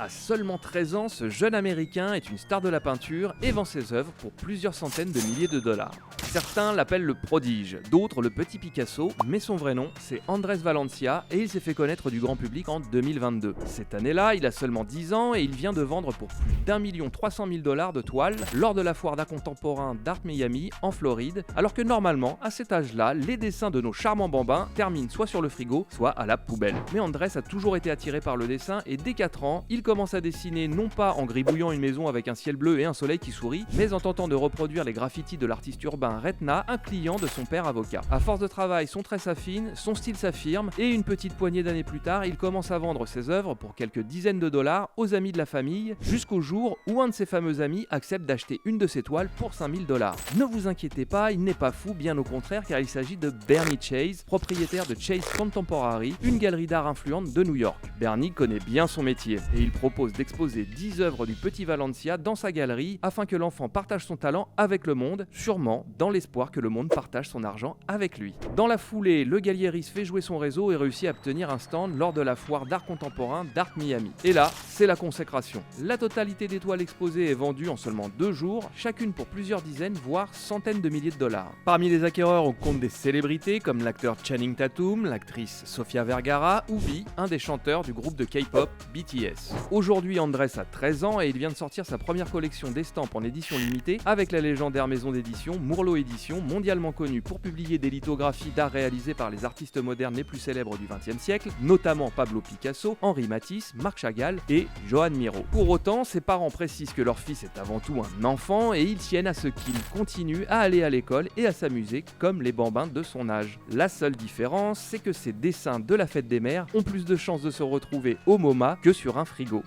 À seulement 13 ans, ce jeune américain est une star de la peinture et vend ses œuvres pour plusieurs centaines de milliers de dollars. Certains l'appellent le prodige, d'autres le petit Picasso, mais son vrai nom c'est Andrés Valencia et il s'est fait connaître du grand public en 2022. Cette année-là, il a seulement 10 ans et il vient de vendre pour plus d'1,3 million de toiles lors de la foire d'art contemporain d'Art Miami en Floride, alors que normalement, à cet âge-là, les dessins de nos charmants bambins terminent soit sur le frigo, soit à la poubelle. Mais Andrés a toujours été attiré par le dessin et dès 4 ans, il commence à dessiner non pas en gribouillant une maison avec un ciel bleu et un soleil qui sourit, mais en tentant de reproduire les graffitis de l'artiste urbain Retna, un client de son père avocat. À force de travail, son trait s'affine, son style s'affirme et une petite poignée d'années plus tard, il commence à vendre ses œuvres pour quelques dizaines de dollars aux amis de la famille, jusqu'au jour où un de ses fameux amis accepte d'acheter une de ses toiles pour 5000 dollars. Ne vous inquiétez pas, il n'est pas fou, bien au contraire, car il s'agit de Bernie Chase, propriétaire de Chase Contemporary, une galerie d'art influente de New York. Bernie connaît bien son métier et il propose d'exposer 10 œuvres du petit Valencia dans sa galerie afin que l'enfant partage son talent avec le monde, sûrement dans l'espoir que le monde partage son argent avec lui. Dans la foulée, le Galliéris fait jouer son réseau et réussit à obtenir un stand lors de la foire d'art contemporain d'Art Miami. Et là, c'est la consécration. La totalité des toiles exposées est vendue en seulement 2 jours, chacune pour plusieurs dizaines, voire centaines de milliers de dollars. Parmi les acquéreurs, on compte des célébrités comme l'acteur Channing Tatum, l'actrice Sofia Vergara ou V, un des chanteurs du groupe de K-pop BTS. Aujourd'hui, Andrés a 13 ans et il vient de sortir sa première collection d'estampes en édition limitée avec la légendaire maison d'édition Mourlot Édition, mondialement connue pour publier des lithographies d'art réalisées par les artistes modernes les plus célèbres du XXe siècle, notamment Pablo Picasso, Henri Matisse, Marc Chagall et Joan Miró. Pour autant, ses parents précisent que leur fils est avant tout un enfant et ils tiennent à ce qu'il continue à aller à l'école et à s'amuser comme les bambins de son âge. La seule différence, c'est que ses dessins de la fête des mères ont plus de chances de se retrouver au MoMA que sur un frigo.